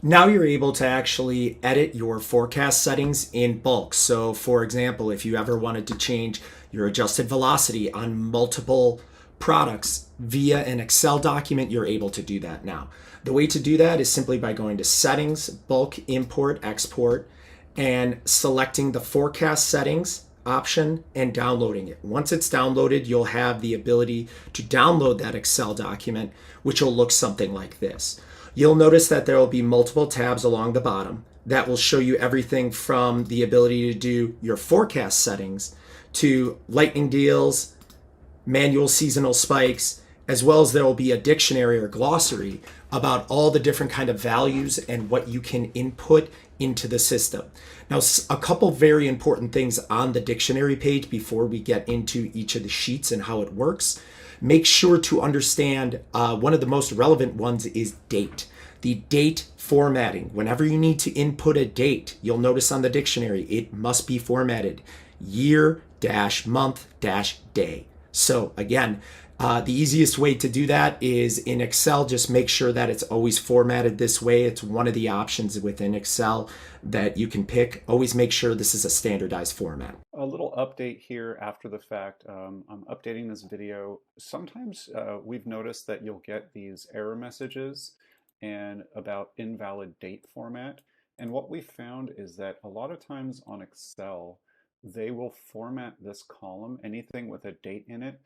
Now you're able to actually edit your forecast settings in bulk. So for example, if you ever wanted to change your adjusted velocity on multiple products via an Excel document, you're able to do that now. The way to do that is simply by going to settings, bulk import, export, and selecting the forecast settings option and downloading it. Once it's downloaded, you'll have the ability to download that Excel document, which will look something like this. You'll notice that there will be multiple tabs along the bottom that will show you everything from the ability to do your forecast settings to lightning deals, manual seasonal spikes, as well as there will be a dictionary or glossary about all the different kind of values and what you can input into the system. Now, a couple very important things on the dictionary page before we get into each of the sheets and how it works. Make sure to understand one of the most relevant ones is date. The date formatting. Whenever you need to input a date, you'll notice on the dictionary, it must be formatted year-month-day. So again, the easiest way to do that is in Excel. Just make sure that it's always formatted this way. It's one of the options within Excel that you can pick. Always make sure this is a standardized format. A little update here after the fact. I'm updating this video. Sometimes we've noticed that you'll get these error messages and about invalid date format. And what we found is that a lot of times on Excel, they will format this column, anything with a date in it.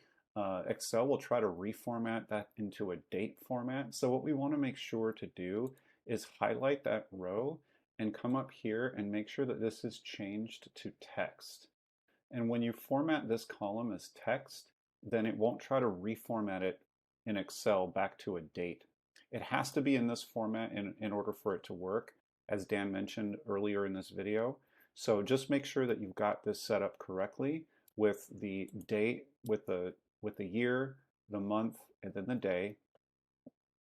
Excel will try to reformat that into a date format. So what we want to make sure to do is highlight that row and come up here and make sure that this is changed to text. And when you format this column as text, then it won't try to reformat it in Excel back to a date. It has to be in this format in order for it to work, as Dan mentioned earlier in this video. So just make sure that you've got this set up correctly with the date, with the year, the month, and then the day.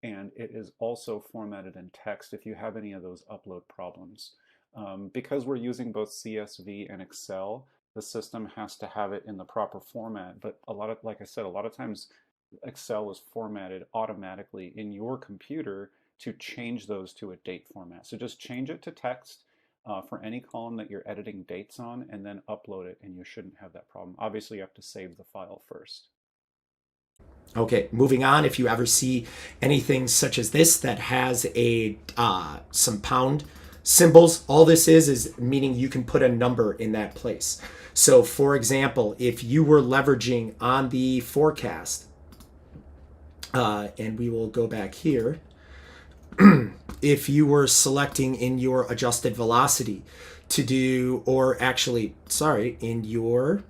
And it is also formatted in text if you have any of those upload problems. Because we're using both CSV and Excel, the system has to have it in the proper format. But like I said, a lot of times Excel is formatted automatically in your computer to change those to a date format. So just change it to text for any column that you're editing dates on, and then upload it, and you shouldn't have that problem. Obviously, you have to save the file first. Okay, moving on. If you ever see anything such as this that has some pound symbols, all this is meaning you can put a number in that place. So for example, if you were leveraging on the forecast, and we will go back here, if you were selecting in your adjusted velocity to do, or actually, sorry, in your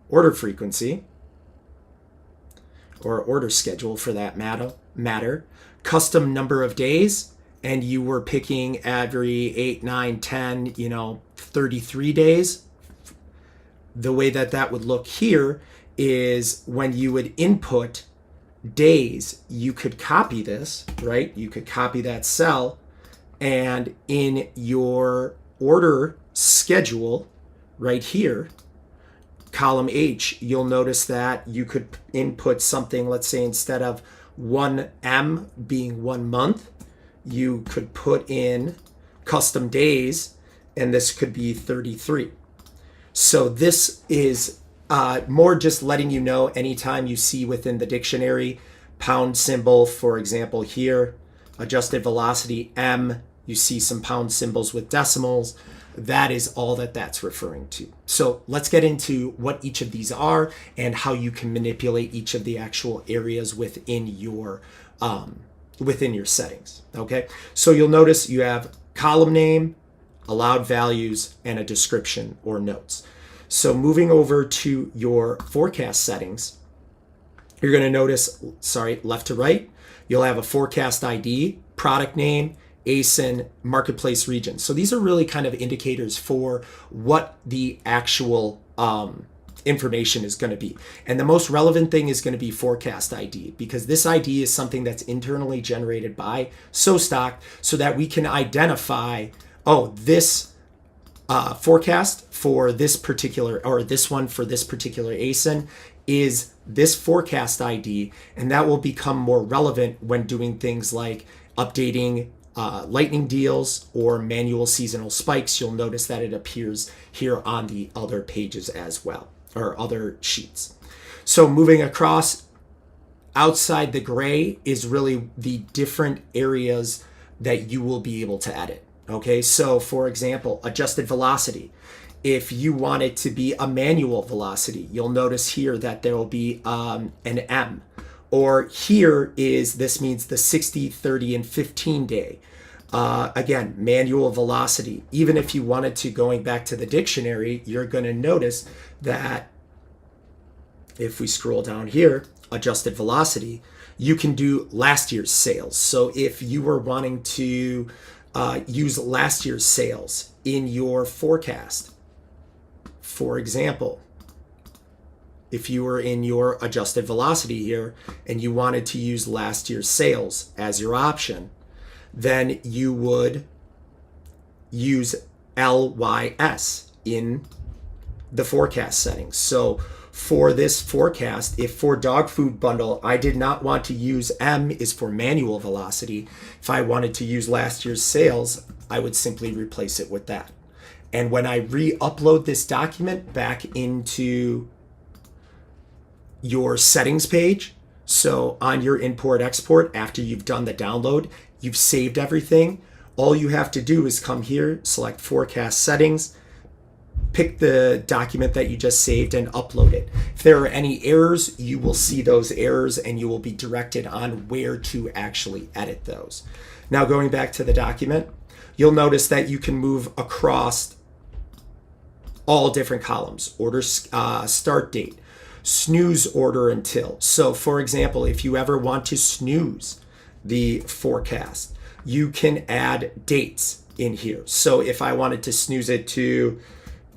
order frequency, or order schedule for that matter, custom number of days, and you were picking every 8, 9, 10, 33 days, the way that would look here is when you would input days, you could copy this, right? You could copy that cell, and in your order schedule right here, column H, you'll notice that you could input something, let's say instead of 1M being 1 month, you could put in custom days, and this could be 33. So this is more just letting you know anytime you see within the dictionary pound symbol, for example here, adjusted velocity M, you see some pound symbols with decimals. That is all that's referring to. So let's get into what each of these are and how you can manipulate each of the actual areas within your settings. Okay, so you'll notice you have column name, allowed values, and a description or notes. So moving over to your forecast settings, you're going to notice, left to right, you'll have a forecast ID, product name, ASIN, marketplace region. So these are really kind of indicators for what the actual information is going to be. And the most relevant thing is going to be forecast ID, because this ID is something that's internally generated by SoStock so that we can identify, this forecast for this particular, or this one for this particular ASIN is this forecast ID, and that will become more relevant when doing things like updating lightning deals or manual seasonal spikes, you'll notice that it appears here on the other pages as well, or other sheets. So moving across, outside the gray is really the different areas that you will be able to edit. Okay, so for example, adjusted velocity. If you want it to be a manual velocity, you'll notice here that there will be an M. Or here is, this means the 60, 30, and 15 day. Again, manual velocity. Even if you wanted to, going back to the dictionary, you're going to notice that if we scroll down here, adjusted velocity, you can do last year's sales. So if you were wanting to use last year's sales in your forecast, for example, if you were in your adjusted velocity here and you wanted to use last year's sales as your option, then you would use LYS in the forecast settings. So for this forecast, if for dog food bundle, I did not want to use M is for manual velocity. If I wanted to use last year's sales, I would simply replace it with that. And when I re-upload this document back into your settings page, so on your import export, after you've done the download, you've saved everything, all you have to do is come here, select forecast settings, pick the document that you just saved and upload it. If there are any errors, you will see those errors and you will be directed on where to actually edit those. Now going back to the document, you'll notice that you can move across all different columns. Order start date, snooze order until. So for example, if you ever want to snooze the forecast, you can add dates in here. So if I wanted to snooze it to,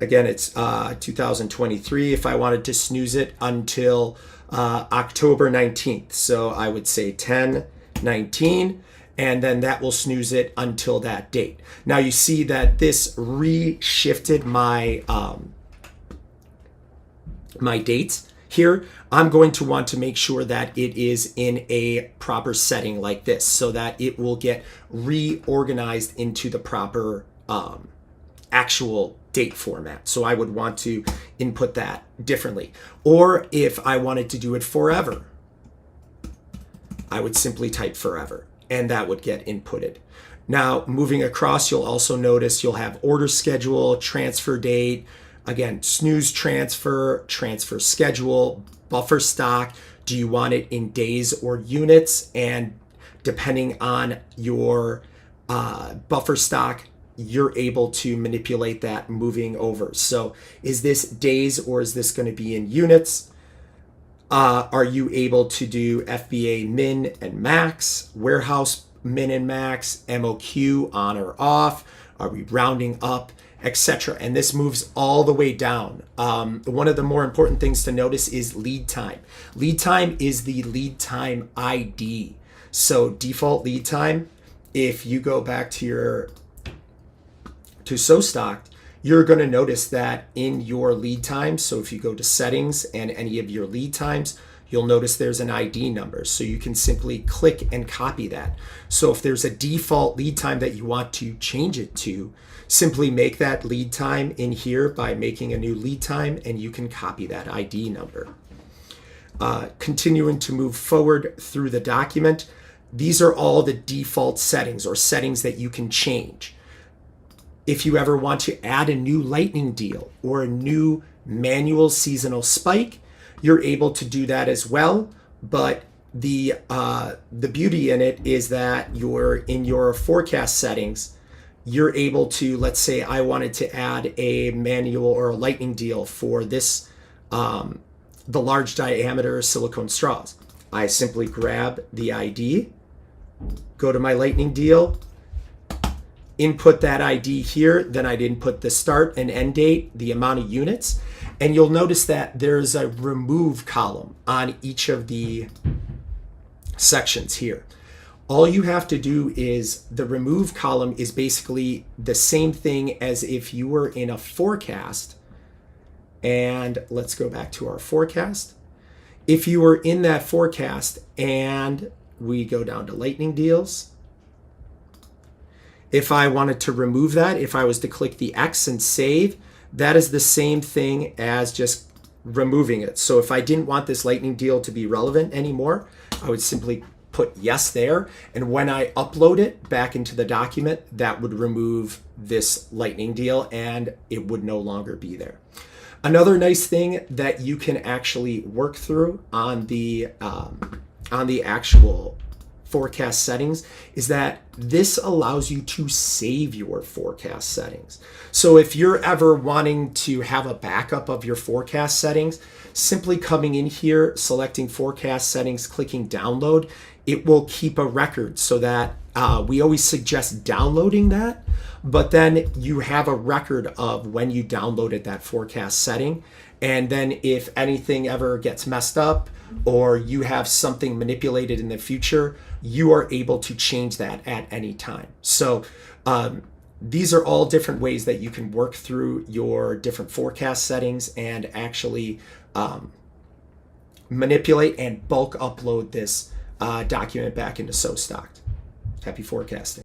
again, it's 2023. If I wanted to snooze it until October 19th, so I would say 10/19, and then that will snooze it until that date. Now you see that this re-shifted my my dates here. I'm going to want to make sure that it is in a proper setting like this so that it will get reorganized into the proper actual date format. So I would want to input that differently. Or if I wanted to do it forever, I would simply type forever and that would get inputted. Now moving across, you'll also notice you'll have order schedule, transfer date, again, snooze transfer, transfer schedule, buffer stock. Do you want it in days or units? And depending on your buffer stock, you're able to manipulate that moving over. So is this days or is this going to be in units? Are you able to do FBA min and max, warehouse min and max, MOQ on or off? Are we rounding up, etc.? And this moves all the way down. One of the more important things to notice is lead time. Lead time is the lead time ID. So default lead time, if you go back to SoStocked, you're going to notice that in your lead time, so if you go to settings and any of your lead times, you'll notice there's an ID number. So you can simply click and copy that. So if there's a default lead time that you want to change it to, simply make that lead time in here by making a new lead time and you can copy that ID number. Continuing to move forward through the document, these are all the default settings or settings that you can change. If you ever want to add a new lightning deal or a new manual seasonal spike, you're able to do that as well. But the beauty in it is that you're in your forecast settings, you're able to, let's say I wanted to add a manual or a lightning deal for this, the large diameter silicone straws. I simply grab the ID, go to my lightning deal, input that ID here, then I'd input the start and end date, the amount of units, and you'll notice that there's a remove column on each of the sections here. All you have to do is the remove column is basically the same thing as if you were in a forecast. And let's go back to our forecast. If you were in that forecast and we go down to lightning deals, If I wanted to remove that, if I was to click the X and save, that is the same thing as just removing it. So if I didn't want this lightning deal to be relevant anymore, I would simply put yes there. And when I upload it back into the document, that would remove this lightning deal and it would no longer be there. Another nice thing that you can actually work through on the actual forecast settings is that this allows you to save your forecast settings. So if you're ever wanting to have a backup of your forecast settings, simply coming in here, selecting forecast settings, clicking download, it will keep a record so that we always suggest downloading that, but then you have a record of when you downloaded that forecast setting. And then if anything ever gets messed up or you have something manipulated in the future, you are able to change that at any time. So these are all different ways that you can work through your different forecast settings and actually manipulate and bulk upload this document back into SoStocked. Happy forecasting.